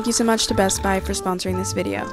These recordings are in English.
you so much to Best Buy for sponsoring this video.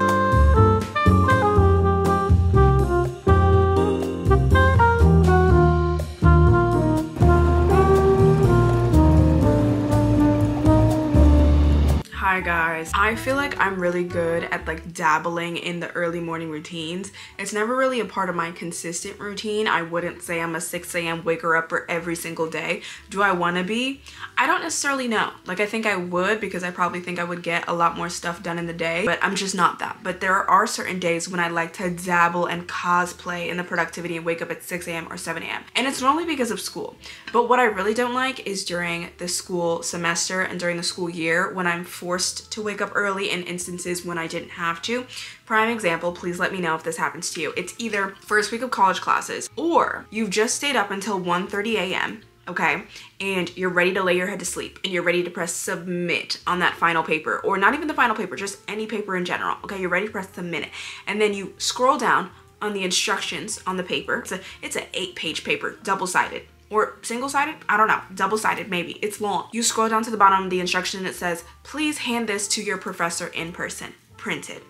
Hi guys, I feel like I'm really good at like dabbling in the early morning routines. It's never really a part of my consistent routine. I wouldn't say I'm a 6 a.m. waker upper every single day. Do I want to be? I don't necessarily know. Like, I think I would, because I probably think I would get a lot more stuff done in the day, but I'm just not that. But there are certain days when I like to dabble and cosplay in the productivity and wake up at 6 a.m. or 7 a.m. And it's normally because of school. But what I really don't like is during the school semester and during the school year when I'm forced to wake up early in instances when I didn't have to. Prime example, please let me know if this happens to you. It's either first week of college classes, or you've just stayed up until 1:30 a.m. okay, and you're ready to lay your head to sleep and you're ready to press submit on that final paper, or not even the final paper, just any paper in general. Okay, you're ready to press submit, and then you scroll down on the instructions on the paper. It's a 8-page paper, double-sided. Or single-sided? I don't know. Double-sided, maybe. It's long. You scroll down to the bottom of the instruction and it says, please hand this to your professor in person. Printed.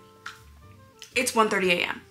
It's 1:30 a.m.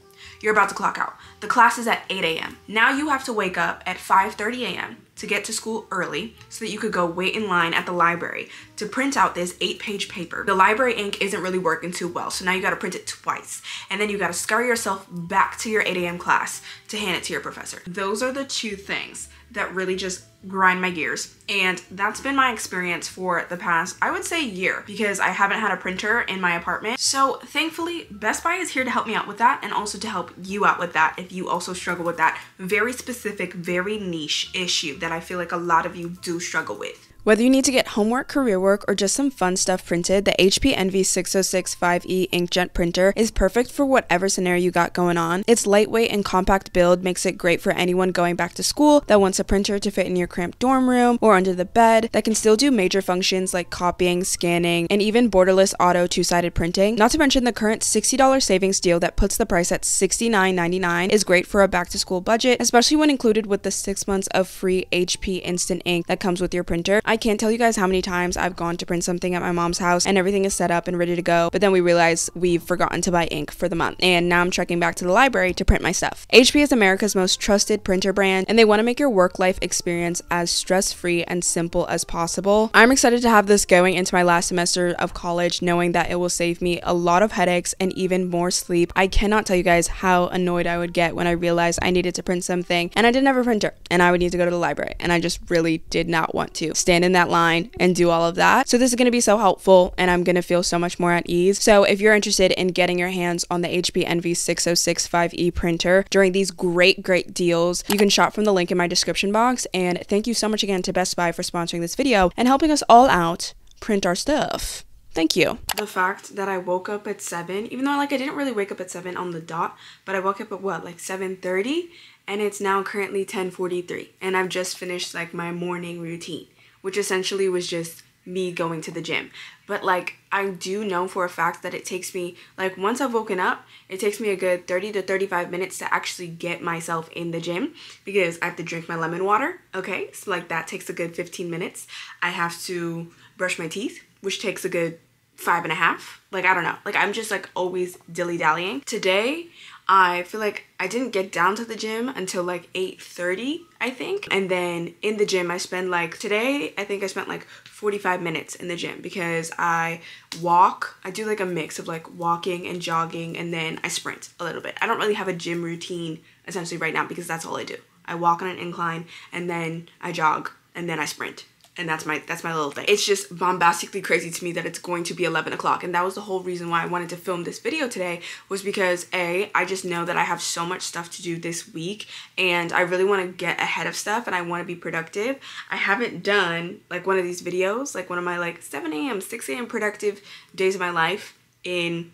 You're about to clock out. The class is at 8 a.m. Now you have to wake up at 5:30 a.m. to get to school early so that you could go wait in line at the library to print out this 8-page paper. The library ink isn't really working too well, so now you gotta print it twice. And then you gotta scurry yourself back to your 8 a.m. class to hand it to your professor. Those are the two things that really just grind my gears. And that's been my experience for the past, I would say, year, because I haven't had a printer in my apartment. So thankfully, Best Buy is here to help me out with that, and also to help you out with that if you also struggle with that very specific, very niche issue that I feel like a lot of you do struggle with. Whether you need to get homework, career work, or just some fun stuff printed, the HP Envy 606-5E inkjet printer is perfect for whatever scenario you got going on. Its lightweight and compact build makes it great for anyone going back to school that wants a printer to fit in your cramped dorm room or under the bed, that can still do major functions like copying, scanning, and even borderless auto two-sided printing. Not to mention the current $60 savings deal that puts the price at $69.99 is great for a back-to-school budget, especially when included with the 6 months of free HP Instant Ink that comes with your printer. I can't tell you guys how many times I've gone to print something at my mom's house and everything is set up and ready to go, but then we realize we've forgotten to buy ink for the month, and now I'm trekking back to the library to print my stuff. HP is America's most trusted printer brand, and they want to make your work-life experience as stress-free and simple as possible. I'm excited to have this going into my last semester of college, knowing that it will save me a lot of headaches and even more sleep. I cannot tell you guys how annoyed I would get when I realized I needed to print something and I didn't have a printer and I would need to go to the library, and I just really did not want to stand in that line and do all of that. So this is going to be so helpful, and I'm going to feel so much more at ease. So if you're interested in getting your hands on the HP Envy 606-5E printer during these great deals, you can shop from the link in my description box. And thank you so much again to Best Buy for sponsoring this video and helping us all out print our stuff. Thank you. The fact that I woke up at 7, even though like I didn't really wake up at 7 on the dot, but I woke up at what, like 7:30, and it's now currently 10:43, and I've just finished like my morning routine, which essentially was just me going to the gym. But like, I do know for a fact that it takes me, like, once I've woken up, it takes me a good 30 to 35 minutes to actually get myself in the gym, because I have to drink my lemon water. Okay, so like that takes a good 15 minutes. I have to brush my teeth, which takes a good 5.5. Like, I don't know, like I'm just like always dilly-dallying. Today I feel like I didn't get down to the gym until like 8:30, I think. And then in the gym I spend like, today I think I spent like 45 minutes in the gym, because I walk. I do like a mix of like walking and jogging, and then I sprint a little bit. I don't really have a gym routine essentially right now, because that's all I do. I walk on an incline, and then I jog, and then I sprint. And that's my little thing. It's just bombastically crazy to me that it's going to be 11 o'clock. And that was the whole reason why I wanted to film this video today, was because A, I just know that I have so much stuff to do this week, and I really want to get ahead of stuff, and I want to be productive. I haven't done like one of these videos, like one of my like 7 a.m., 6 a.m. productive days of my life in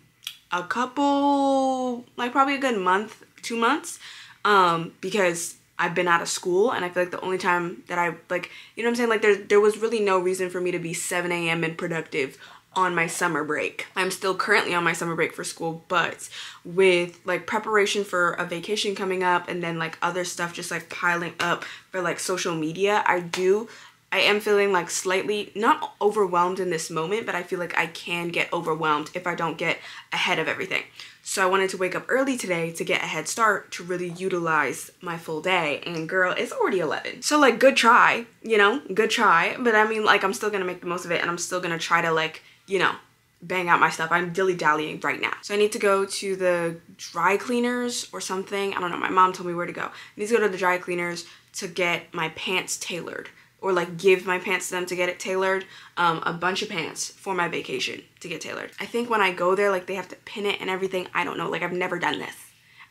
a couple, like probably a good month, 2 months, because I've been out of school, and I feel like the only time that I, like, you know what I'm saying, like there was really no reason for me to be 7 a.m. and productive on my summer break. I'm still currently on my summer break for school, but with like preparation for a vacation coming up, and then like other stuff just like piling up for like social media, I do I am feeling like slightly, not overwhelmed in this moment, but I feel like I can get overwhelmed if I don't get ahead of everything. So I wanted to wake up early today to get a head start to really utilize my full day. And girl, it's already 11. So like, good try, you know, good try. But I mean, like, I'm still gonna make the most of it, and I'm still gonna try to, like, you know, bang out my stuff. I'm dilly-dallying right now. So I need to go to the dry cleaners or something. I don't know, my mom told me where to go. I need to go to the dry cleaners to get my pants tailored, or like give my pants to them to get it tailored. A bunch of pants for my vacation to get tailored. I think when I go there, like, they have to pin it and everything. I don't know, like, I've never done this.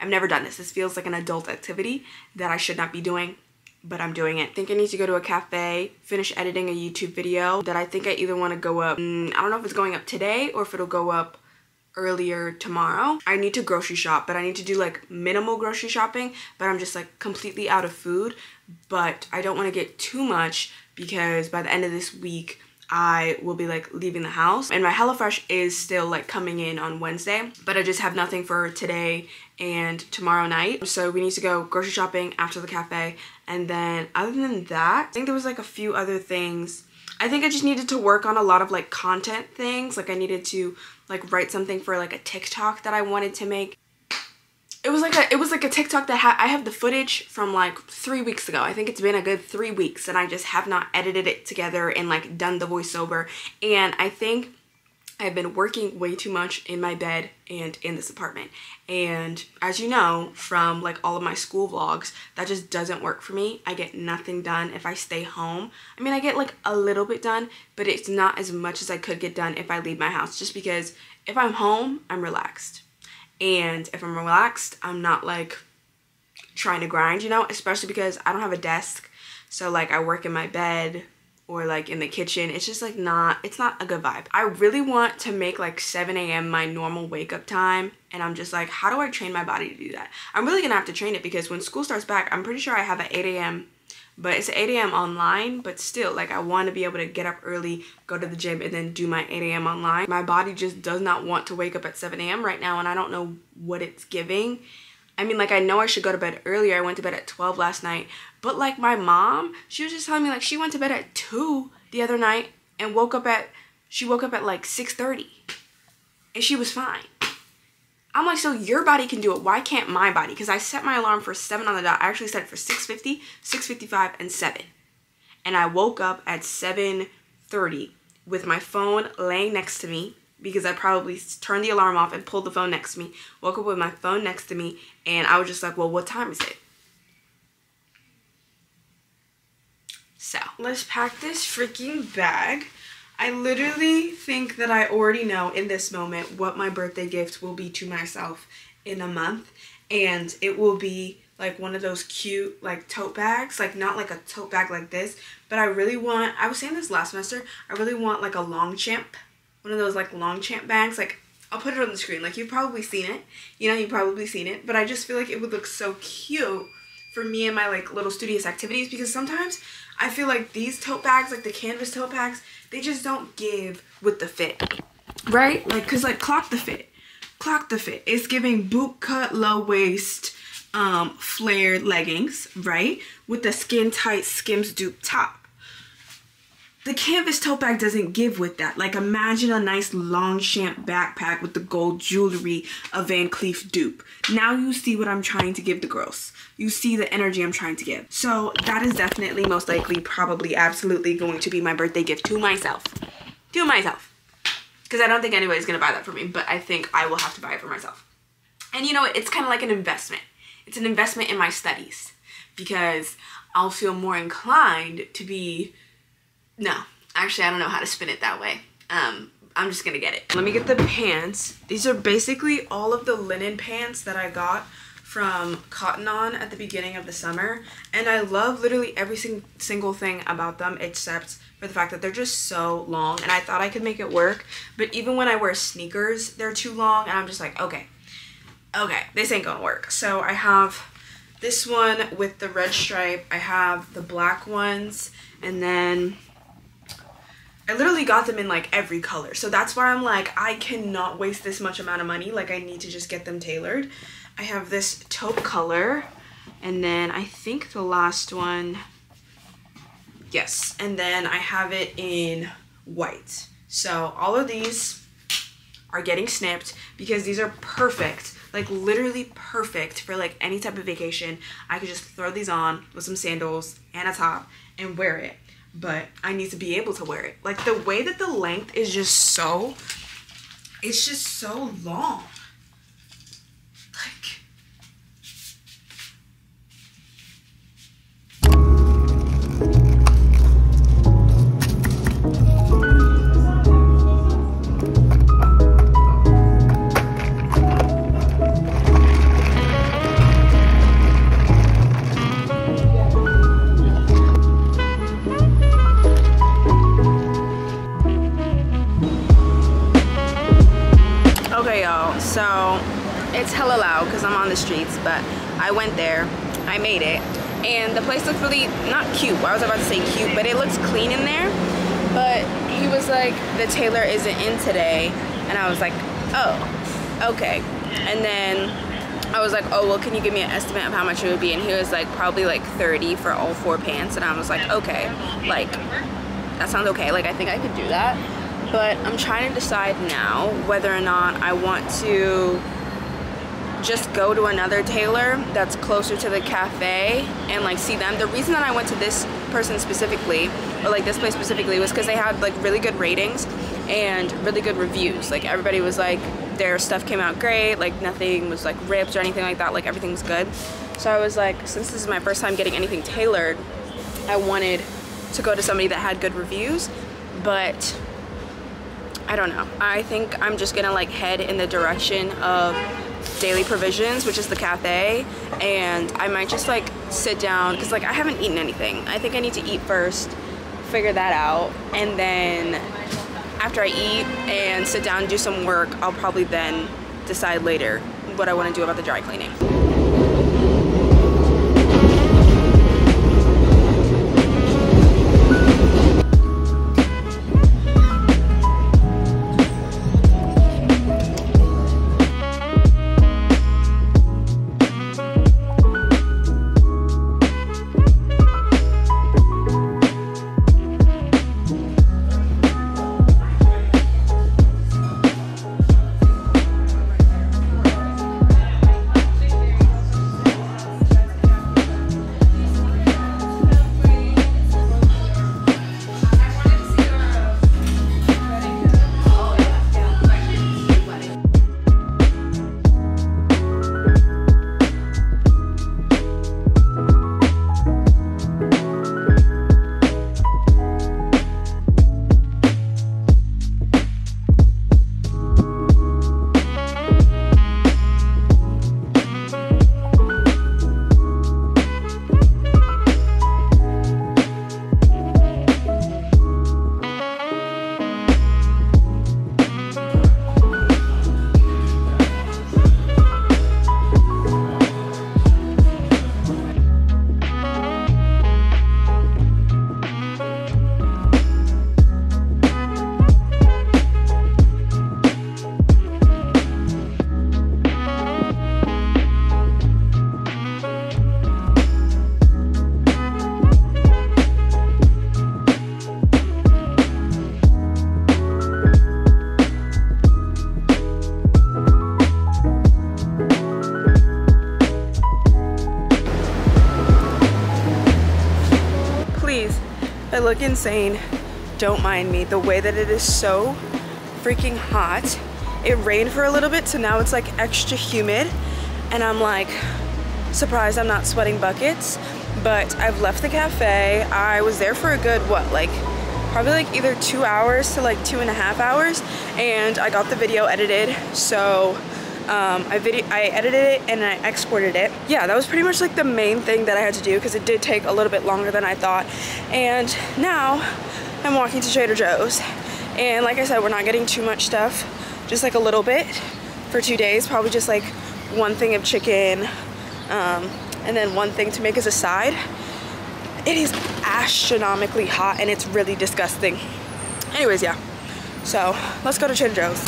I've never done this. This feels like an adult activity that I should not be doing, but I'm doing it. I think I need to go to a cafe, finish editing a YouTube video that I think I either want to go up, I don't know if it's going up today or if it'll go up earlier tomorrow. I need to grocery shop, but I need to do like minimal grocery shopping, but I'm just like completely out of food. But I don't want to get too much because by the end of this week I will be like leaving the house, and my HelloFresh is still like coming in on Wednesday, but I just have nothing for today and tomorrow night. So we need to go grocery shopping after the cafe, and then other than that, I think there was like a few other things. I think I just needed to work on a lot of like content things. Like I needed to like write something for like a TikTok that I wanted to make. It was like a TikTok that I have the footage from like 3 weeks ago. I think it's been a good 3 weeks, and I just have not edited it together and like done the voiceover. And I think I've been working way too much in my bed and in this apartment. And as you know from like all of my school vlogs, that just doesn't work for me. I get nothing done if I stay home. I mean, I get like a little bit done, but it's not as much as I could get done if I leave my house, just because if I'm home, I'm relaxed. And if I'm relaxed, I'm not like trying to grind, you know, especially because I don't have a desk. So like I work in my bed or like in the kitchen. It's just like it's not a good vibe. I really want to make like 7 a.m. my normal wake up time. And I'm just like, how do I train my body to do that? I'm really gonna have to train it, because when school starts back, I'm pretty sure I have an 8 a.m. But it's 8 a.m. online, but still, like, I want to be able to get up early, go to the gym, and then do my 8 a.m. online. My body just does not want to wake up at 7 a.m. right now, and I don't know what it's giving. I mean, like, I know I should go to bed earlier. I went to bed at 12 last night, but, like, my mom, she was just telling me, like, she went to bed at 2 the other night and woke up at like, 6:30, and she was fine. I'm like, so your body can do it. Why can't my body? Because I set my alarm for 7 on the dot. I actually set it for 6:50, 6:55, and 7. And I woke up at 7:30 with my phone laying next to me, because I probably turned the alarm off and pulled the phone next to me. Woke up with my phone next to me, and I was just like, well, what time is it? So, let's pack this freaking bag. I literally think that I already know in this moment what my birthday gift will be to myself in a month. And it will be like one of those cute like tote bags, like not like a tote bag like this, but I really want, I was saying this last semester, I really want like a 𝐿ongchamp, one of those like 𝐿ongchamp bags. Like, I'll put it on the screen, like you've probably seen it, you know, you've probably seen it, but I just feel like it would look so cute for me and my like little studious activities, because sometimes I feel like these tote bags, like the canvas tote bags, they just don't give with the fit, right? Like, cause like clock the fit. It's giving boot cut, low waist, flared leggings, right? With the skin tight Skims dupe top. The canvas tote bag doesn't give with that. Like, imagine a nice 𝐿ongchamp backpack with the gold jewelry of Van Cleef dupe. Now you see what I'm trying to give the girls. You see the energy I'm trying to give. So that is definitely, most likely, probably, absolutely going to be my birthday gift to myself. To myself. Because I don't think anybody's going to buy that for me, but I think I will have to buy it for myself. And you know, it's kind of like an investment. It's an investment in my studies, because I'll feel more inclined to be... No, actually, I don't know how to spin it that way. I'm just gonna get it. Let me get the pants. These are basically all of the linen pants that I got from Cotton On at the beginning of the summer. And I love literally every single thing about them, except for the fact that they're just so long. And I thought I could make it work, but even when I wear sneakers, they're too long. And I'm just like, okay, this ain't gonna work. So I have this one with the red stripe. I have the black ones, and then... I literally got them in like every color. So that's why I'm like, I cannot waste this much amount of money. Like, I need to just get them tailored. I have this taupe color. And then I think the last one Yes, and then I have it in white. So all of these are getting snipped because these are perfect, like literally perfect for like any type of vacation. I could just throw these on with some sandals and a top and wear it. But I need to be able to wear it. Like the way that the length is just so, it's just so long. Like, okay, y'all, so it's hella loud because I'm on the streets, but I went there, I made it, and the place looks really, not cute, I was about to say cute, but it looks clean in there. But he was like, the tailor isn't in today, and I was like, oh, okay. And then I was like, oh, well, can you give me an estimate of how much it would be? And he was like, probably like 30 for all 4 pants, and I was like, okay, like, that sounds okay, like, I think I could do that. But I'm trying to decide now whether or not I want to just go to another tailor that's closer to the cafe and like see them. The reason that I went to this person specifically, or like this place specifically, was because they had like really good ratings and really good reviews. Like everybody was like, their stuff came out great, like nothing was like ripped or anything like that, like everything was good. So I was like, since this is my first time getting anything tailored, I wanted to go to somebody that had good reviews. But I don't know, I think I'm just gonna like head in the direction of Daily Provisions, which is the cafe, and I might just like sit down because like I haven't eaten anything. I think I need to eat first, figure that out, and then after I eat and sit down and do some work, I'll probably then decide later what I want to do about the dry cleaning. I look insane, don't mind me. The way that it is so freaking hot. It rained for a little bit, so now it's like extra humid, and I'm like surprised I'm not sweating buckets. But I've left the cafe. I was there for a good, what, like probably like either 2 hours to like 2.5 hours, and I got the video edited, so I edited it and I exported it. Yeah, that was pretty much like the main thing that I had to do, because it did take a little bit longer than I thought. And now I'm walking to Trader Joe's, and like I said, we're not getting too much stuff, just like a little bit for 2 days, probably just like one thing of chicken, and then one thing to make as a side. It is astronomically hot and it's really disgusting. Anyways, yeah, so let's go to Trader Joe's.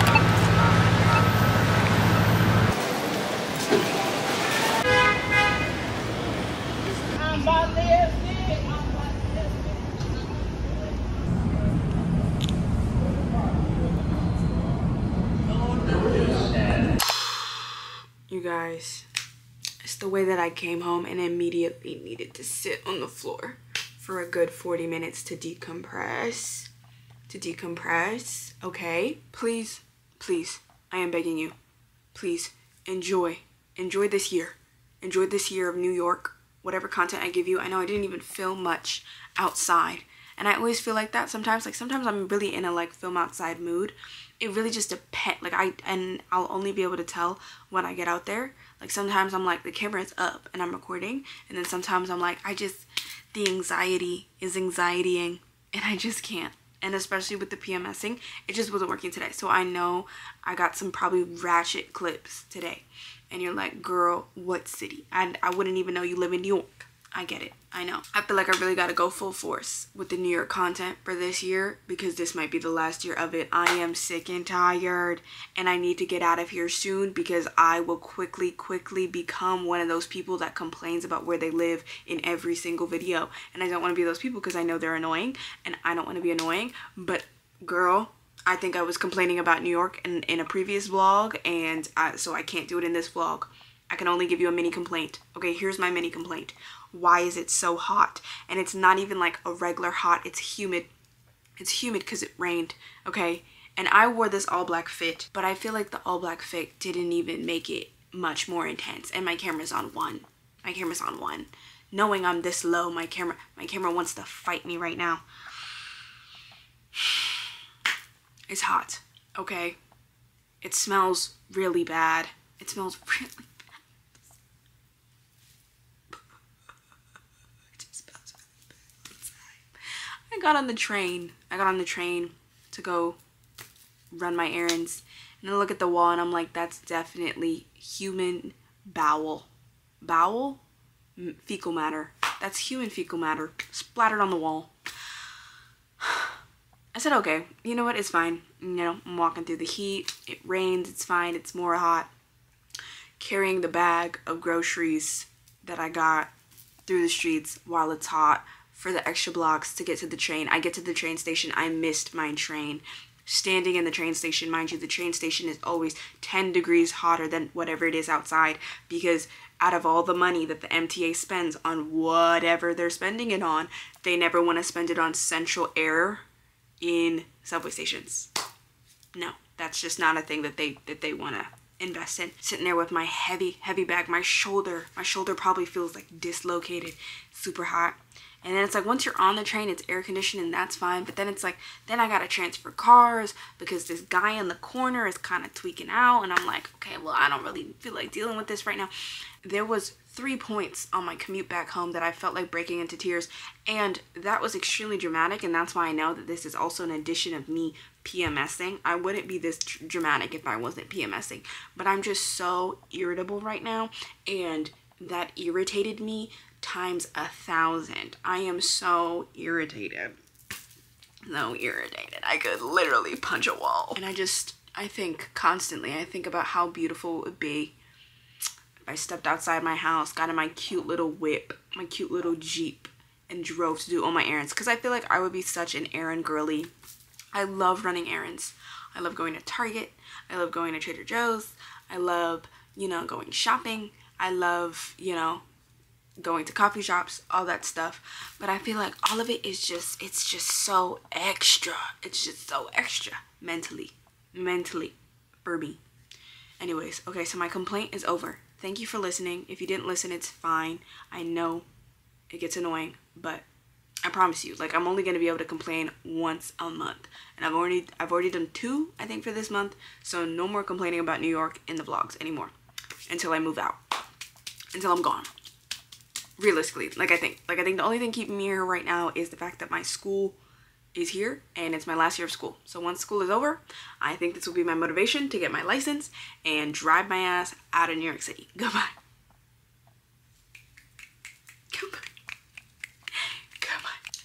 You guys, it's the way that I came home and immediately needed to sit on the floor for a good 40 minutes to decompress. Okay? Please, please, I am begging you. Please, enjoy this year. Enjoy this year of New York. Whatever content I give you. I know I didn't even film much outside. And I always feel like that sometimes. Like sometimes I'm really in a like film outside mood. It really just depends. Like I'll only be able to tell when I get out there. Like sometimes I'm like the camera is up and I'm recording. And then sometimes I'm like the anxiety is anxietying and I just can't. And especially with the PMSing, it just wasn't working today. So I know I got some probably ratchet clips today. And you're like, girl, what city? I wouldn't even know you live in New York. I get it. I know. I feel like I really got to go full force with the New York content for this year because this might be the last year of it. I am sick and tired and I need to get out of here soon because I will quickly become one of those people that complains about where they live in every single video. And I don't want to be those people because I know they're annoying and I don't want to be annoying. But girl, I think I was complaining about New York in a previous vlog and so I can't do it in this vlog. I can only give you a mini complaint. Okay, here's my mini complaint. Why is it so hot? And it's not even like a regular hot, it's humid. It's humid because it rained, okay? And I wore this all black fit, but I feel like the all black fit didn't even make it much more intense. And my camera's on 1. My camera's on 1. Knowing I'm this low, my camera wants to fight me right now. It's hot, okay? It smells really bad. It smells really bad. I got on the train to go run my errands and I look at the wall and I'm like, that's definitely human bowel. Fecal matter. That's human fecal matter splattered on the wall. I said, okay, you know what, it's fine. You know, I'm walking through the heat. It rains, it's fine, it's more hot. Carrying the bag of groceries that I got through the streets while it's hot for the extra blocks to get to the train. I get to the train station, I missed my train. Standing in the train station, mind you, the train station is always 10 degrees hotter than whatever it is outside because out of all the money that the MTA spends on whatever they're spending it on, they never want to spend it on central air in subway stations. No, that's just not a thing that they want to invest in. Sitting there with my heavy bag, my shoulder probably feels like dislocated, super hot. And then it's like once you're on the train, it's air conditioned and that's fine. But then it's like, then I gotta transfer cars because this guy in the corner is kind of tweaking out. And I'm like, okay, well, I don't really feel like dealing with this right now. There was 3 points on my commute back home that I felt like breaking into tears. And that was extremely dramatic. And that's why I know that this is also an addition of me PMSing. I wouldn't be this dramatic if I wasn't PMSing. But I'm just so irritable right now. And that irritated me times 1,000. I am so irritated. So irritated. I could literally punch a wall. And I think constantly, I think about how beautiful it would be if I stepped outside my house, got in my cute little whip, my cute little Jeep, and drove to do all my errands. Because I feel like I would be such an errand girly. I love running errands. I love going to Target. I love going to Trader Joe's. I love, you know, going shopping. I love, you know, going to coffee shops, all that stuff. But I feel like all of it is just, it's just so extra. It's just so extra mentally for me. Anyways, okay, so my complaint is over. Thank you for listening. If you didn't listen, it's fine. I know it gets annoying, but I promise you, like, I'm only going to be able to complain once a month. And I've already done 2, I think, for this month. So no more complaining about New York in the vlogs anymore until I move out, until I'm gone. Realistically, like I think the only thing keeping me here right now is the fact that my school is here and it's my last year of school. So once school is over, I think this will be my motivation to get my license and drive my ass out of New York City. Goodbye.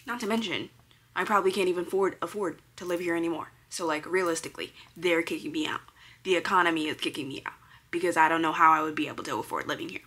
Not to mention, I probably can't even afford to live here anymore. So like realistically, they're kicking me out. The economy is kicking me out because I don't know how I would be able to afford living here.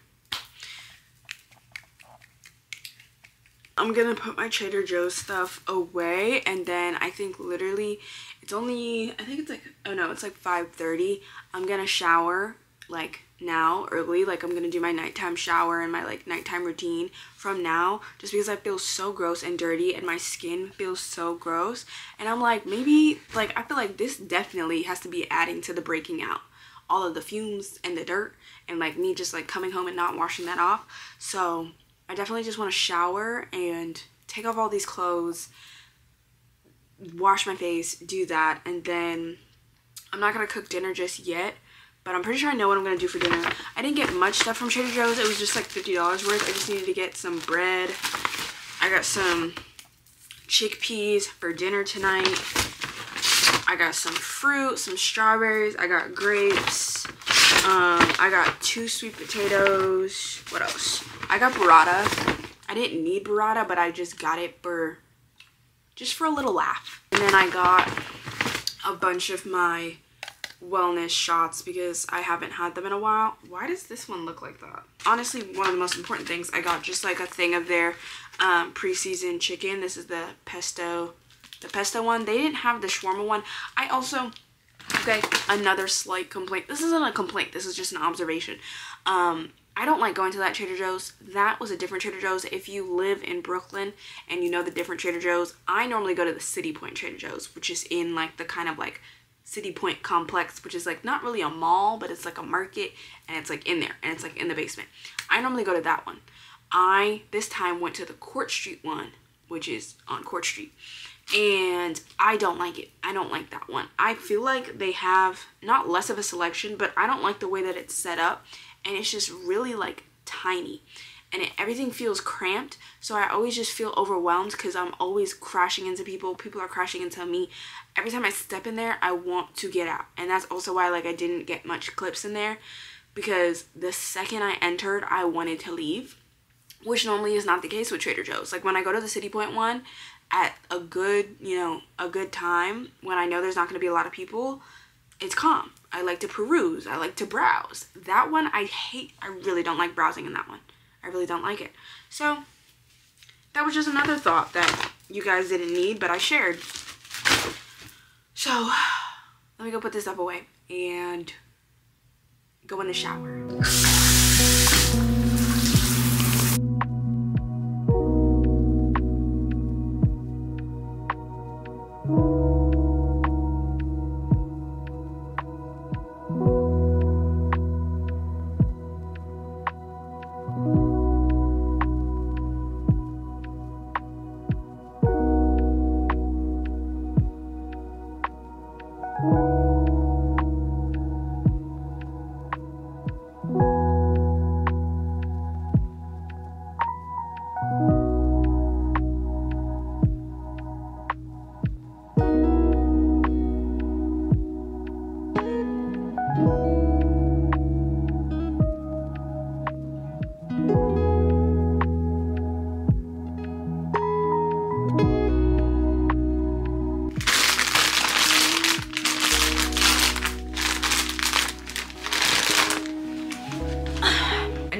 I'm gonna put my Trader Joe's stuff away and then I think literally it's only, I think it's like, oh no, it's like 5:30. I'm gonna shower, like now early. Like I'm gonna do my nighttime shower and my like nighttime routine from now, just because I feel so gross and dirty and my skin feels so gross. And I'm like, maybe like I feel like this definitely has to be adding to the breaking out, all of the fumes and the dirt, and like me just like coming home and not washing that off. So I definitely just want to shower and take off all these clothes, wash my face, do that. And then I'm not gonna cook dinner just yet, but I'm pretty sure I know what I'm gonna do for dinner. I didn't get much stuff from Trader Joe's. It was just like $50 worth. I just needed to get some bread. I got some chickpeas for dinner tonight. I got some fruit, some strawberries. I got grapes. I got 2 sweet potatoes. What else? I got burrata. I didn't need burrata, but I just got it just for a little laugh. And then I got a bunch of my wellness shots because I haven't had them in a while. Why does this one look like that? Honestly, one of the most important things, I got just like a thing of their pre-seasoned chicken. This is the pesto one. They didn't have the shawarma one. I also, okay, another slight complaint. This isn't a complaint, this is just an observation. I don't like going to that Trader Joe's. That was a different Trader Joe's. If you live in Brooklyn and you know the different Trader Joe's, I normally go to the City Point Trader Joe's, which is in like the kind of like City Point complex, which is like not really a mall, but it's like a market, and it's like in there, and it's like in the basement. I normally go to that one. I this time went to the Court Street one, which is on Court Street, and I don't like it. I don't like that one. I feel like they have not less of a selection, but I don't like the way that it's set up, and it's just really like tiny, and everything feels cramped. So I always just feel overwhelmed because I'm always crashing into people. People are crashing into me. Every time I step in there, I want to get out. And that's also why like I didn't get much clips in there, because the second I entered, I wanted to leave, which normally is not the case with Trader Joe's. Like when I go to the City Point one at a good, a good time, when I know there's not going to be a lot of people, it's calm. I like to peruse. I like to browse. That one I hate. I really don't like browsing in that one. I really don't like it. So that was just another thought that you guys didn't need, but I shared. So let me go put this up away and go in the shower.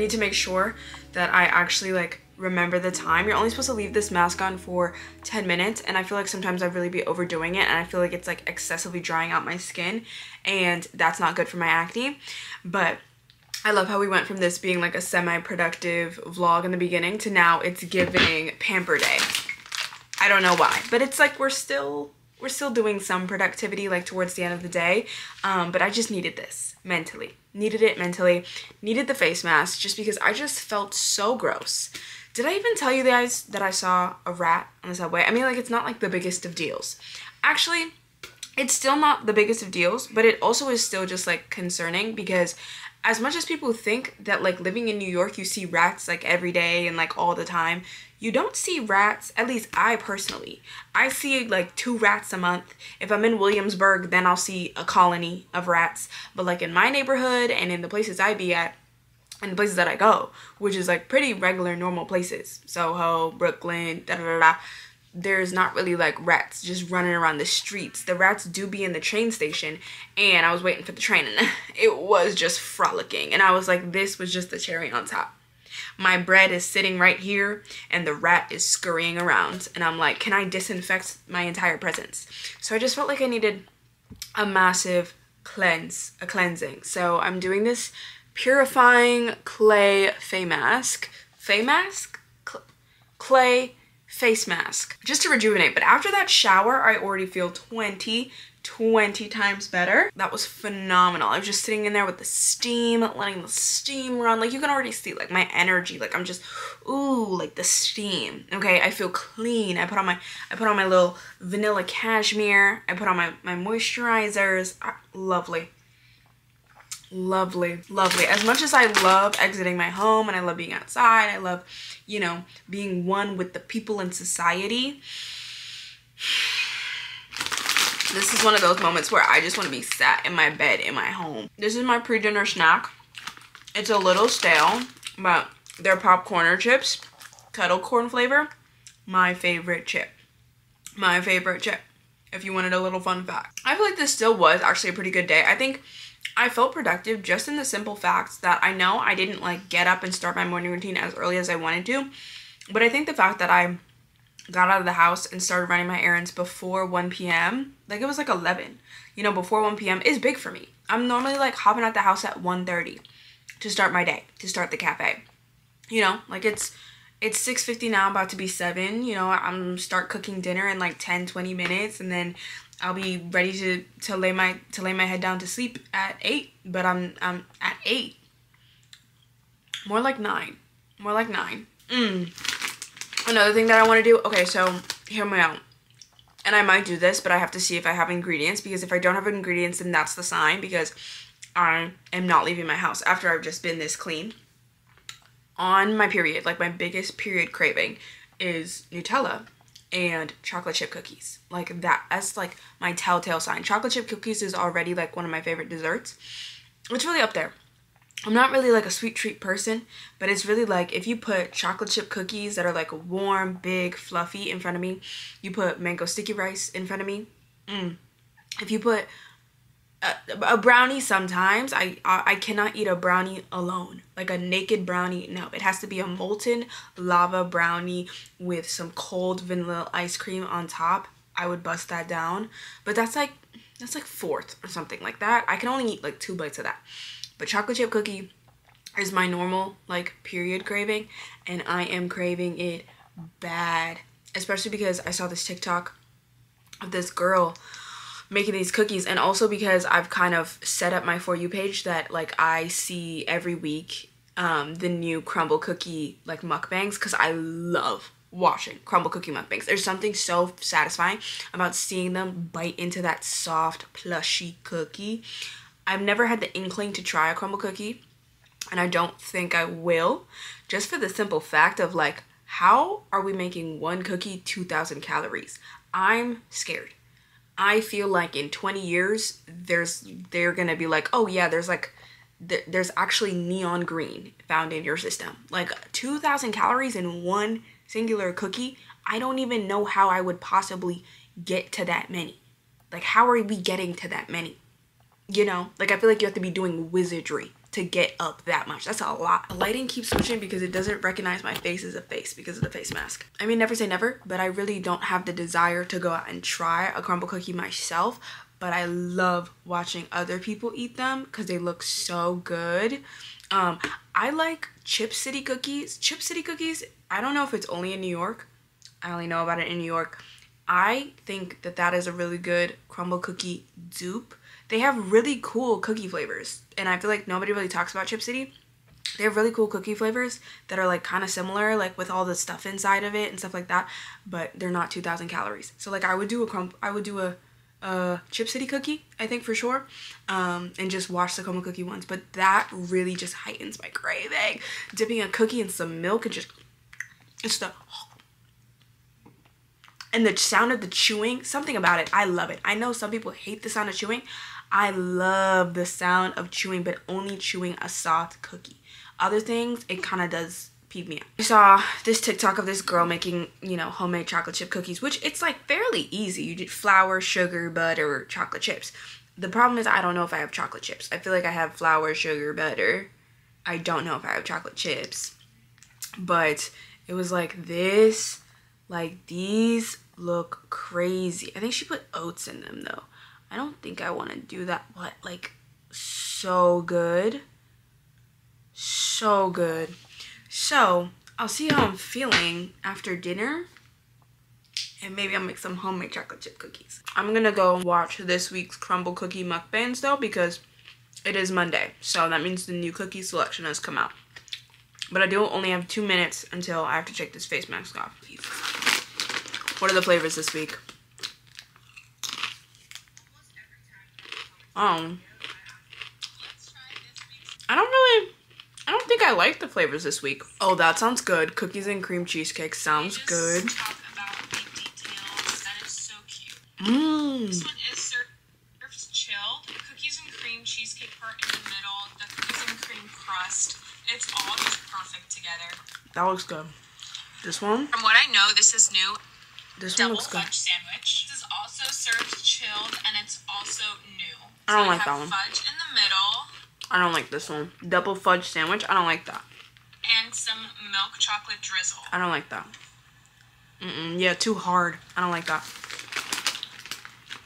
To make sure that I actually like remember the time. You're only supposed to leave this mask on for 10 minutes, and I feel like sometimes I really be overdoing it, and I feel like it's like excessively drying out my skin, and that's not good for my acne. But I love how we went from this being like a semi-productive vlog in the beginning to now it's giving pamper day. I don't know why, but it's like we're still doing some productivity like towards the end of the day, but I just needed this mentally. Needed it mentally. Needed the face mask just because I just felt so gross. Did I even tell you guys that I saw a rat on the subway? I mean, like, it's not like the biggest of deals. Actually, it's still not the biggest of deals, but it also is still just like concerning, because as much as people think that like living in New York you see rats like every day and like all the time, you don't see rats. At least I personally, I see like 2 rats a month. If I'm in Williamsburg, then I'll see a colony of rats. But like in my neighborhood and in the places I be at and the places that I go, which is like pretty regular normal places, Soho, Brooklyn, there's not really like rats just running around the streets. The rats do be in the train station, and I was waiting for the train and it was just frolicking, and I was like, this was just the cherry on top. My bread is sitting right here and the rat is scurrying around, and I'm like, can I disinfect my entire presence? So I just felt like I needed a massive cleansing. So I'm doing this Purifying Clay Face Mask. Clay face mask. Just to rejuvenate. But after that shower, I already feel 20 times better. That was phenomenal. I was just sitting in there with the steam, letting the steam run. Like, you can already see, like, my energy. Like, I'm just, ooh, like the steam. Okay, I feel clean. I put on my little vanilla cashmere. I put on my moisturizers. Lovely. Lovely, lovely. As much as I love exiting my home and I love being outside, I love, you know, being one with the people in society, this is one of those moments where I just want to be sat in my bed in my home. This is my pre-dinner snack. It's a little stale, but they're popcorn chips, kettle corn flavor. My favorite chip. My favorite chip. If you wanted a little fun fact. I feel like this still was actually a pretty good day. I think I felt productive just in the simple facts that I know I didn't like get up and start my morning routine as early as I wanted to. But I think the fact that I got out of the house and started running my errands before 1 p.m. like it was like 11, you know, before 1 p.m. is big for me. I'm normally like hopping out the house at 1:30 to start my day, to start the cafe. You know, like it's 6:50 now, about to be 7. You know, I'm start cooking dinner in like 10-20 minutes, and then I'll be ready to lay my head down to sleep at 8. But I'm at 8. More like 9. More like 9. Another thing that I want to do. Okay, so hear me out. And I might do this, but I have to see if I have ingredients, because if I don't have ingredients, then that's the sign, because I am not leaving my house after I've just been this clean. On my period, like my biggest period craving is Nutella and chocolate chip cookies. Like that's like my telltale sign. Chocolate chip cookies is already like one of my favorite desserts. It's really up there. I'm not really like a sweet treat person, but it's really like if you put chocolate chip cookies that are like warm, big, fluffy in front of me, you put mango sticky rice in front of me. If you put a brownie, sometimes I cannot eat a brownie alone, like a naked brownie. No, it has to be a molten lava brownie with some cold vanilla ice cream on top. I would bust that down, but that's like 4th or something like that. I can only eat like 2 bites of that. But chocolate chip cookie is my normal like period craving, and I am craving it bad, especially because I saw this TikTok of this girl making these cookies, and also because I've kind of set up my For You page that like I see every week the new crumble cookie like mukbangs, because I love watching crumble cookie mukbangs. There's something so satisfying about seeing them bite into that soft plushy cookie. I've never had the inkling to try a crumble cookie, and I don't think I will, just for the simple fact of like, how are we making one cookie 2,000 calories? I'm scared. I feel like in 20 years, they're gonna be like, oh yeah, there's actually neon green found in your system. Like 2,000 calories in one singular cookie. I don't even know how I would possibly get to that many. Like, how are we getting to that many? You know, like I feel like you have to be doing wizardry to get up that much. That's a lot. The lighting keeps switching because it doesn't recognize my face as a face because of the face mask. I mean, never say never, but I really don't have the desire to go out and try a crumble cookie myself, but I love watching other people eat them because they look so good. I like Chip City cookies. Chip City cookies, I don't know if it's only in New York. I only know about it in New York. I think that is a really good crumble cookie dupe. They have really cool cookie flavors, and I feel like nobody really talks about Chip City. They have really cool cookie flavors that are like kind of similar, like with all the stuff inside of it and stuff like that, but they're not 2,000 calories. So like I would do a Chip City cookie, I think, for sure, and just watch the crumble cookie ones. But that really just heightens my craving. Dipping a cookie in some milk and and the sound of the chewing, something about it, I love it. I know some people hate the sound of chewing. I love the sound of chewing, but only chewing a soft cookie. Other things, it kind of does peeve me out. I saw this TikTok of this girl making, you know, homemade chocolate chip cookies, which it's like fairly easy. You did flour, sugar, butter, chocolate chips. The problem is I don't know if I have chocolate chips. I feel like I have flour, sugar, butter. I don't know if I have chocolate chips. But it was like this, like these look crazy. I think she put oats in them though. I don't think I want to do that, but like so good. So good. So I'll see how I'm feeling after dinner. And maybe I'll make some homemade chocolate chip cookies. I'm gonna go watch this week's crumble cookie mukbangs though, because it is Monday. So that means the new cookie selection has come out. But I do only have 2 minutes until I have to take this face mask off. What are the flavors this week? I don't think I like the flavors this week. Oh, that sounds good. Cookies and cream cheesecake sounds good. Talk about the details. That is so cute. This one is served chilled. The cookies and cream cheesecake part in the middle. The cookies and cream crust. It's all just perfect together. That looks good. This one? From what I know, this is new. This one Double looks good. fudge sandwich. This is also served chilled, and it's also new. I don't like that one. Fudge in the middle. I don't like this one. Double fudge sandwich. I don't like that. And some milk chocolate drizzle. I don't like that. Yeah, too hard. I don't like that.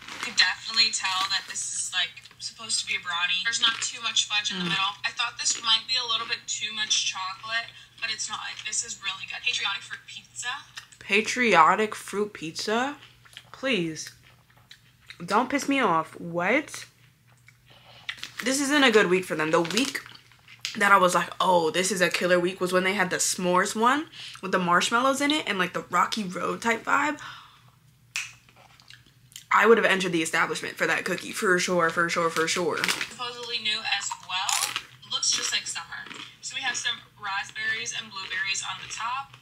You could definitely tell that this is like supposed to be a brownie. There's not too much fudge in the middle. I thought this might be a little bit too much chocolate, but it's not. This is really good. Patriotic fruit pizza. Patriotic fruit pizza? Please. Don't piss me off. What? This isn't a good week for them. The week that I was like, oh, this is a killer week was when they had the s'mores one with the marshmallows in it and like the Rocky Road type vibe. I would have entered the establishment for that cookie for sure, for sure, for sure. Supposedly new as well. Looks just like summer. So we have some raspberries and blueberries on the top.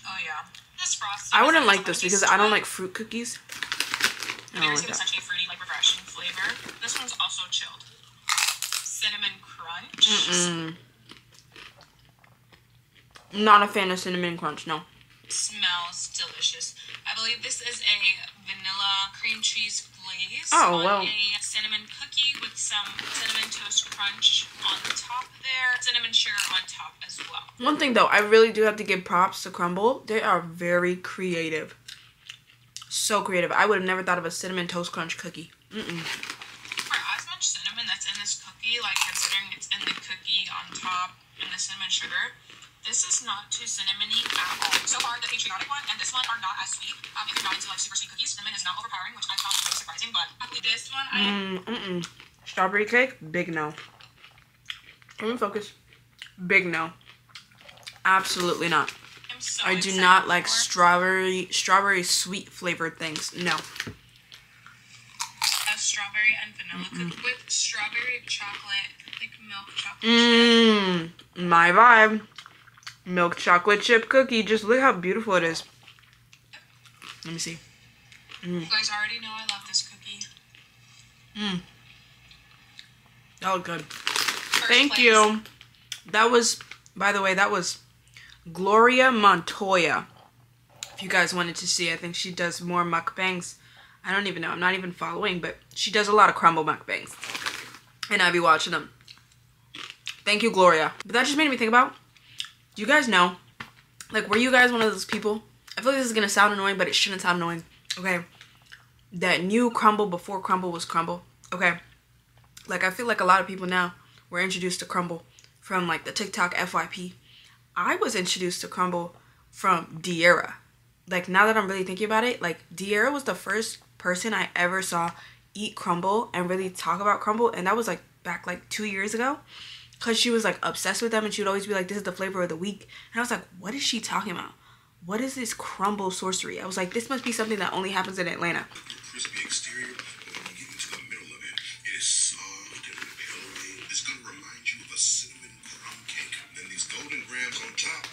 Oh yeah. This frosting. I wouldn't like this because I don't like fruit cookies. I don't like that. Such a fruity, like refreshing flavor. This one's also chilled. Cinnamon crunch. Not a fan of cinnamon crunch, no. Smells delicious. I believe this is a vanilla cream cheese glaze. Oh, well. On a cinnamon cookie with some cinnamon toast crunch on the top there. Cinnamon sugar on top as well. One thing though, I really do have to give props to Crumble. They are very creative. So creative. I would have never thought of a cinnamon toast crunch cookie. For as much cinnamon that's in this cookie, like considering it's in the cookie on top and the cinnamon sugar, this is not too cinnamony at all. So far, the patriotic one and this one are not as sweet. If you're not into like super sweet cookies, cinnamon is not overpowering, which I found really surprising. But this one, Strawberry cake, big no. Can we focus? Big no. Absolutely not. So I do not like strawberry sweet flavored things. No. A strawberry and vanilla cookie with strawberry chocolate, like milk chocolate chip. My vibe. Milk chocolate chip cookie. Just look how beautiful it is. Let me see. You guys already know I love this cookie. That looked good. Thank you. That was, by the way, that was Gloria Montoya. If you guys wanted to see, I think she does more mukbangs. I don't even know. I'm not even following, but she does a lot of crumble mukbangs. And I be watching them. Thank you, Gloria. But that just made me think about, do you guys know, like, were you guys one of those people? I feel like this is going to sound annoying, but it shouldn't sound annoying. Okay. That knew crumble before crumble was crumble. Okay. Like, I feel like a lot of people now were introduced to crumble from, like, the TikTok FYP. I was introduced to crumble from De'Ara. Like, now that I'm really thinking about it, like, De'Ara was the first person I ever saw eat crumble and really talk about crumble. And that was, like, back, like, 2 years ago. Because she was, like, obsessed with them. And she would always be like, this is the flavor of the week. And I was like, what is she talking about? What is this crumble sorcery? I was like, this must be something that only happens in Atlanta. Crispy exterior, but when you get into the middle of it, it is soft and pillowy. It's going to remind you of a cinnamon crumb cake. Then these golden grams on top.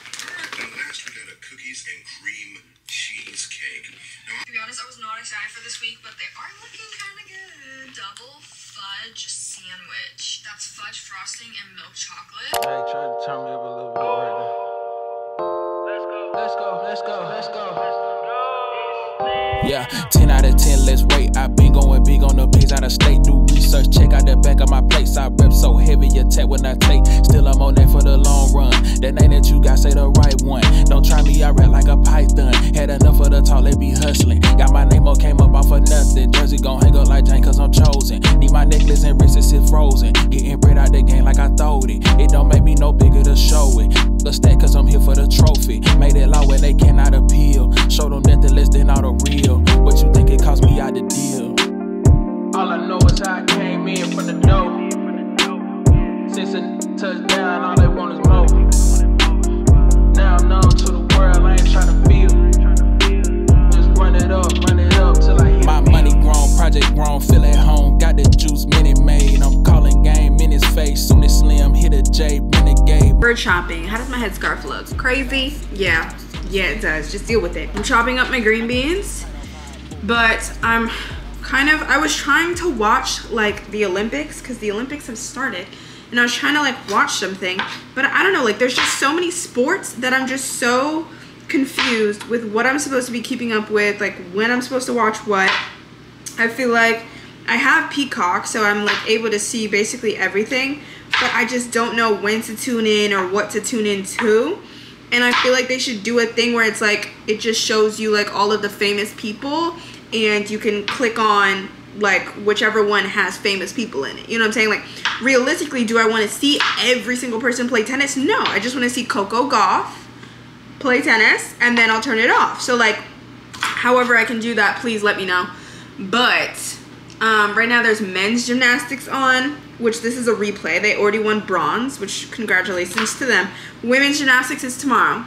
And last we got a cookies and cream cheesecake. Now, to be honest, I was not excited for this week, but they are looking kind of good. Double fudge sandwich. That's fudge frosting and milk chocolate. Hey, try to turn me up a little bit right now. Let's go, let's go, let's go. Yeah, 10 out of 10, let's rate. I've been going big on the pigs out of state. Do research, check out the back of my plates. I rep so heavy, your attack when I take. Still I'm on that for the long run. That name that you got, say the right one. Don't try me, I rap like a python. Had enough of the talk, let be hustling. Got my name up, came up off of nothing. Jersey gon' hang up like Jane cause I'm chosen. Need my necklace and wrists sit frozen. Getting bread out the game like I throwed it. It don't make me no bigger to show it. The stack cause I'm here for the trophy. Made it law when they cannot appeal. Show them nothing less than all the real. What you think it cost me out the deal? All I know is how I came in from the dough. Since a touchdown, all they want is more. Now I'm known to the world, I ain't tryna feel. Just run it up till I hit. My money grown, project grown, feel at home. Got the juice, minute made. I'm calling game in his face. Soon as Slim hit a J, renegade. Bird chopping. How does my headscarf look? Crazy? Yeah, it does. Just deal with it. I'm chopping up my green beans, but I was trying to watch like the Olympics because the Olympics have started, and I was trying to like watch something, but I don't know, like there's just so many sports that I'm just so confused with what I'm supposed to be keeping up with, like when I'm supposed to watch what. I feel like I have Peacock, so I'm like able to see basically everything, but I just don't know when to tune in or what to tune into. And I feel like they should do a thing where it's like it just shows you like all of the famous people, and you can click on like whichever one has famous people in it. You know what I'm saying? Like realistically, do I want to see every single person play tennis? No, I just want to see Coco Gauff play tennis, and then I'll turn it off. So like however I can do that, please let me know. But right now there's men's gymnastics on, which this is a replay. They already won bronze, which congratulations to them. Women's gymnastics is tomorrow.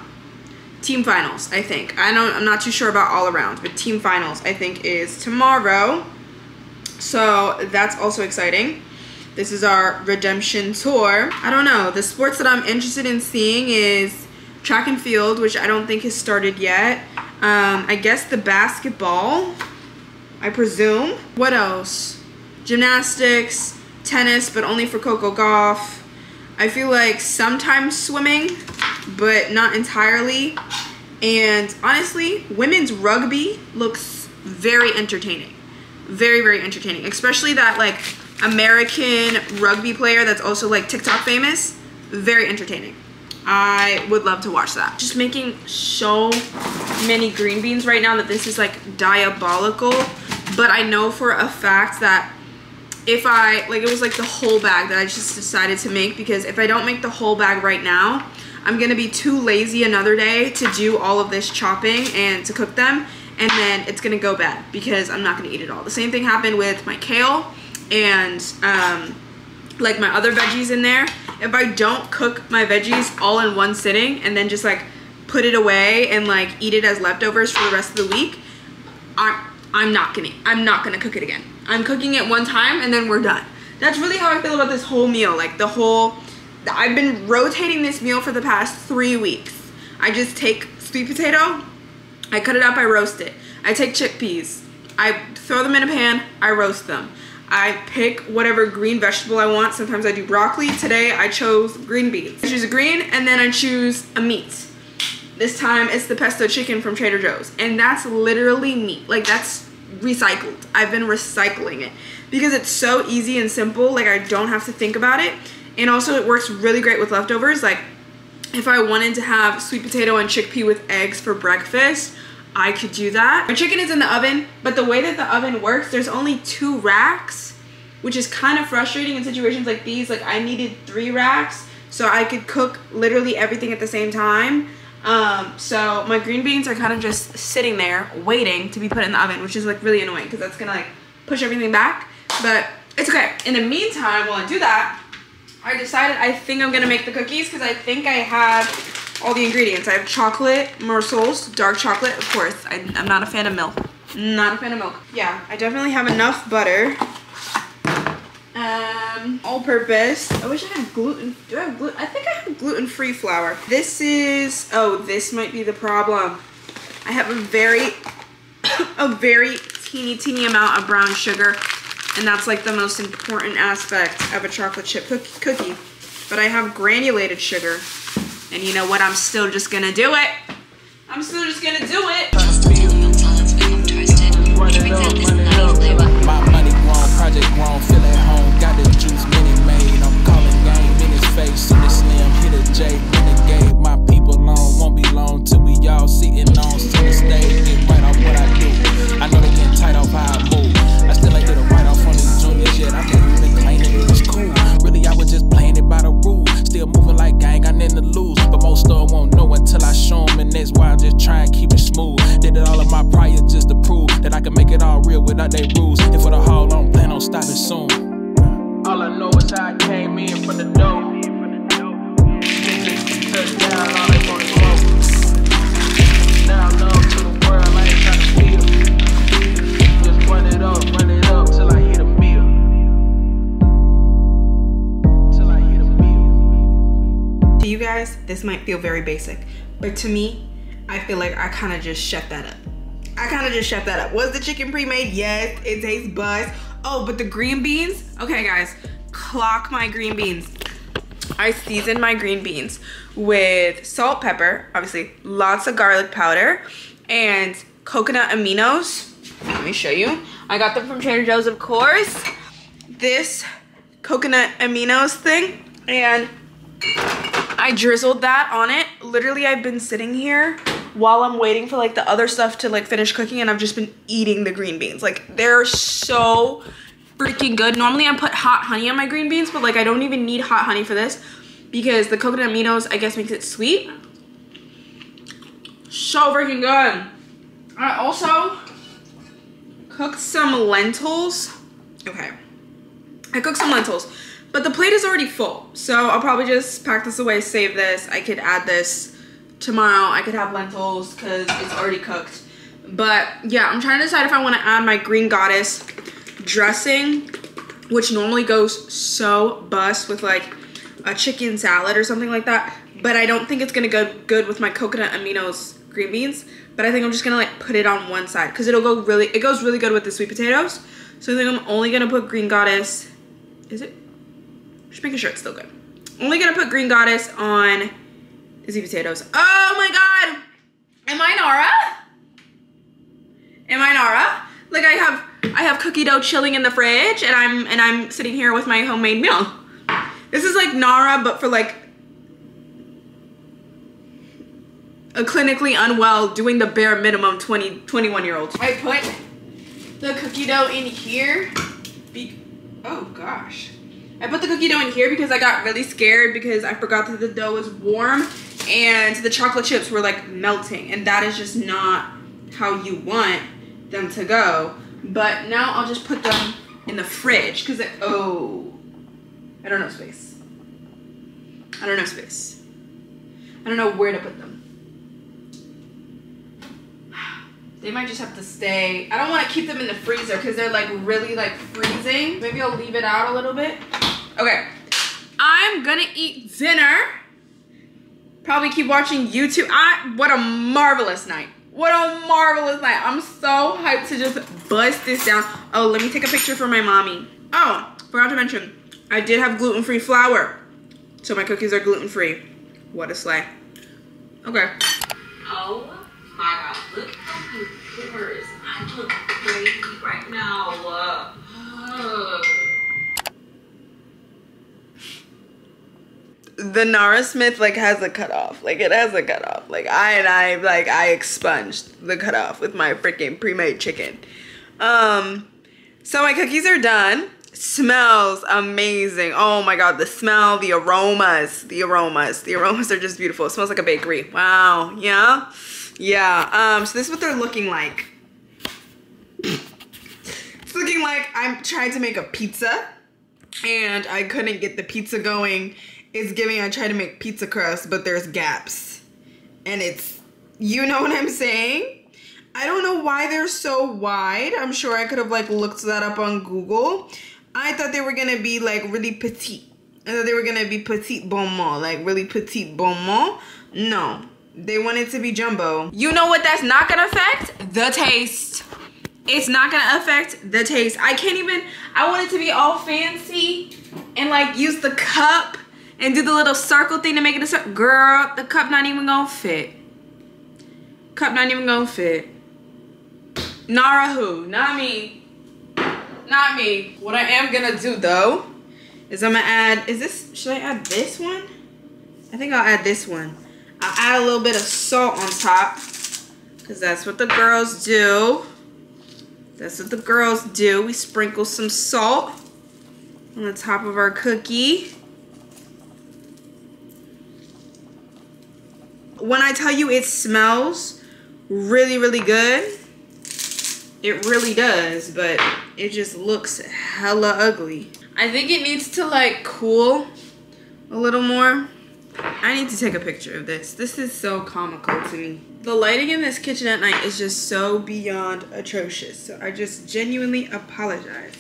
Team finals, I think. I'm not too sure about all around, but team finals I think is tomorrow. So that's also exciting. This is our redemption tour. I don't know. The sports that I'm interested in seeing is track and field, which I don't think has started yet. I guess the basketball, I presume. What else? Gymnastics, tennis, but only for Coco Gauff. I feel like sometimes swimming, but not entirely. And honestly, women's rugby looks very entertaining. Very, very entertaining. Especially that like American rugby player that's also like TikTok famous. Very entertaining. I would love to watch that. Just making so many green beans right now that this is like diabolical. But I know for a fact that if I, like, it was like the whole bag that I just decided to make, because if I don't make the whole bag right now, I'm gonna be too lazy another day to do all of this chopping and to cook them, and then it's gonna go bad because I'm not gonna eat it all. The same thing happened with my kale and like my other veggies in there. If I don't cook my veggies all in one sitting and then just like put it away and like eat it as leftovers for the rest of the week, I'm not gonna cook it again. I'm cooking it one time and then we're done. That's really how I feel about this whole meal. Like I've been rotating this meal for the past 3 weeks. I just take sweet potato, I cut it up, I roast it. I take chickpeas, I throw them in a pan, I roast them. I pick whatever green vegetable I want. Sometimes I do broccoli. Today I chose green beans. I choose a green and then I choose a meat. This time it's the pesto chicken from Trader Joe's, and that's literally meat. Like that's recycled. I've been recycling it because it's so easy and simple. Like I don't have to think about it, and also it works really great with leftovers. Like if I wanted to have sweet potato and chickpea with eggs for breakfast, I could do that. My chicken is in the oven, but the way that the oven works, there's only 2 racks, which is kind of frustrating in situations like these. Like I needed 3 racks so I could cook literally everything at the same time. So my green beans are kind of just sitting there waiting to be put in the oven, which is like really annoying because that's gonna like push everything back, but it's okay. In the meantime, while I do that, I decided I think I'm gonna make the cookies because I think I have all the ingredients. I have chocolate morsels, dark chocolate, of course. I'm not a fan of milk. Not a fan of milk. Yeah, I definitely have enough butter. All purpose. I wish I had gluten. Do I have gluten? I think I have gluten-free flour. This is, oh, this might be the problem. I have a very teeny amount of brown sugar, and that's like the most important aspect of a chocolate chip cookie. But I have granulated sugar, and you know what? I'm still just gonna do it. I'm still just gonna do it. My money grown, project grown, feel at home. Got the juice, minute made. I'm calling game. find out they rules. And for the haul, I don't plan on stopping soon. All I know is how I came in from the door. Touchdown, all they want is smoke. Now I'm numb to the world, I ain't trying to feel. Just run it up till I hit a meal. Till I hit a meal. To you guys, this might feel very basic, but to me, I feel like I kind of just chefed that up. Was the chicken pre-made? Yes, it tastes buzz. Oh, but the green beans? Okay, guys, clock my green beans. I seasoned my green beans with salt, pepper, obviously lots of garlic powder, and coconut aminos. Let me show you. I got them from Trader Joe's, of course. This coconut aminos thing, and I drizzled that on it. Literally, I've been sitting here while I'm waiting for like the other stuff to like finish cooking, and I've just been eating the green beans. Like, they're so freaking good. Normally I put hot honey on my green beans, but like I don't even need hot honey for this because the coconut aminos, I guess, makes it sweet. So freaking good. I also cooked some lentils. Okay, I cooked some lentils, but the plate is already full, so I'll probably just pack this away, save this. I could add this tomorrow. I could have lentils because it's already cooked. But yeah, I'm trying to decide if I want to add my Green Goddess dressing, which normally goes so bust with like a chicken salad or something like that, but I don't think it's gonna go good with my coconut aminos green beans. But I think I'm just gonna like put it on one side because it goes really good with the sweet potatoes. So I think I'm only gonna put Green Goddess. Is it? Just making sure it's still good. Only gonna put Green Goddess on the sweet potatoes. Oh my god! Am I Nara? Like, I have cookie dough chilling in the fridge, and I'm sitting here with my homemade meal. This is like Nara, but for like a clinically unwell, doing the bare minimum 21-year-olds. I put the cookie dough in here. Oh gosh. I put the cookie dough in here because I got really scared because I forgot that the dough was warm and the chocolate chips were like melting, and that is just not how you want them to go. But now I'll just put them in the fridge because I don't know space. I don't know where to put them. They might just have to stay. I don't want to keep them in the freezer because they're like really like freezing. Maybe I'll leave it out a little bit. Okay, I'm gonna eat dinner. Probably keep watching YouTube. What a marvelous night. What a marvelous night. I'm so hyped to just bust this down. Oh, let me take a picture for my mommy. Oh, forgot to mention, I did have gluten-free flour. So my cookies are gluten-free. What a slay. Okay. Oh my god, look at these pores. I look crazy right now. The Nara Smith like has a cutoff. Like, it has a cutoff. Like, I expunged the cutoff with my freaking pre-made chicken. So my cookies are done. Smells amazing. Oh my god, the smell, the aromas are just beautiful. It smells like a bakery. Wow. Yeah. So this is what they're looking like. It's looking like I'm trying to make a pizza and I couldn't get the pizza going. It's giving, I try to make pizza crust, but there's gaps. And it's, you know what I'm saying? I don't know why they're so wide. I'm sure I could have like looked that up on Google. I thought they were gonna be like really petite. I thought they were gonna be petite bonbon, like really petite bonbon. No, they wanted to be jumbo. You know what that's not gonna affect? The taste. It's not gonna affect the taste. I want it to be all fancy and like use the cup and do the little circle thing to make it a circle. Girl, the cup not even gonna fit. Cup not even gonna fit. Nara who? Not me. Not me. What I am gonna do though is I'm gonna add, should I add this one? I think I'll add this one. I'll add a little bit of salt on top because that's what the girls do. That's what the girls do. We sprinkle some salt on the top of our cookie. When I tell you it smells really, really good, It really does, but it just looks hella ugly. I think it needs to like cool a little more. I need to take a picture of this. This is so comical to me. The lighting in this kitchen at night is just so beyond atrocious. So I just genuinely apologize.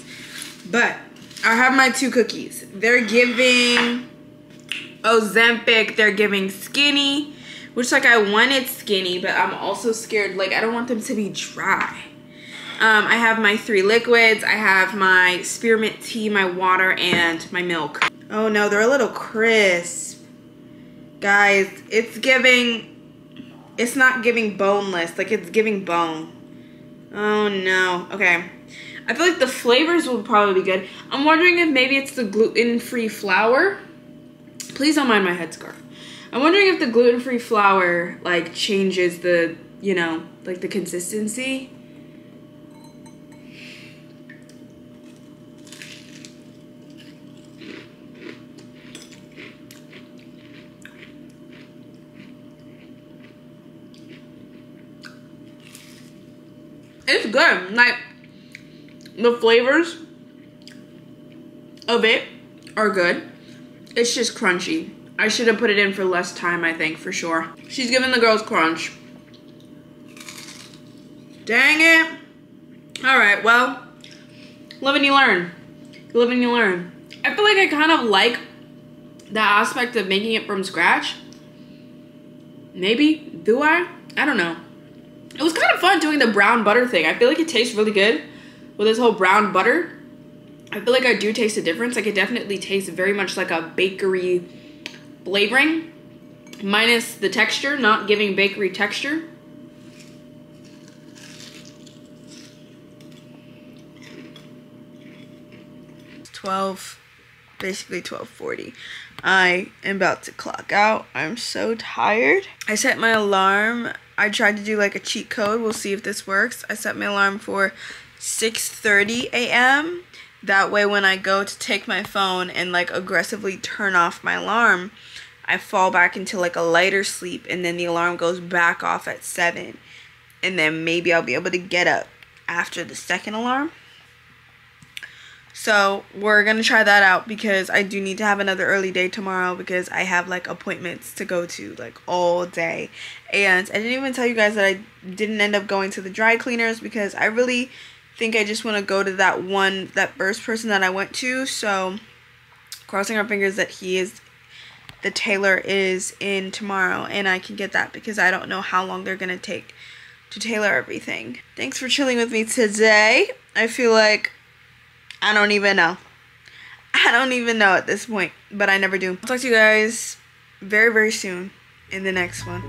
But I have my 2 cookies. They're giving Ozempic, they're giving skinny, which like I wanted skinny, but I'm also scared, like I don't want them to be dry. I have my 3 liquids. I have my spearmint tea, my water, and my milk. Oh no, they're a little crisp. Guys, it's not giving boneless, like it's giving bone. Oh no, okay. I feel like the flavors will probably be good. I'm wondering if maybe it's the gluten-free flour. Please don't mind my headscarf. I'm wondering if the gluten-free flour like changes the, you know, like the consistency. It's good. Like, the flavors of it are good. It's just crunchy. I should have put it in for less time, I think, for sure. She's giving the girls crunch. Dang it. Alright, well, live and you learn. Live and you learn. I feel like I kind of like the aspect of making it from scratch. Maybe. Do I? I don't know. It was kind of fun doing the brown butter thing. I feel like it tastes really good with this whole brown butter. I feel like I do taste a difference. Like it definitely tastes very much like a bakery flavoring, minus the texture, not giving bakery texture. It's 12, basically 12:40. I am about to clock out. I'm so tired. I set my alarm. I tried to do like a cheat code. We'll see if this works. I set my alarm for 6:30 a.m. That way when I go to take my phone and like aggressively turn off my alarm, I fall back into like a lighter sleep, and then the alarm goes back off at 7. And then maybe I'll be able to get up after the second alarm. So we're gonna try that out because I do need to have another early day tomorrow because I have like appointments to go to like all day. And I didn't even tell you guys that I didn't end up going to the dry cleaners because I really think I just want to go to that first person that I went to. So crossing our fingers that the tailor is in tomorrow and I can get that because I don't know how long they're gonna take to tailor everything. Thanks for chilling with me today. I feel like I don't even know. I don't even know at this point, but I never do. I'll talk to you guys very, very soon in the next one.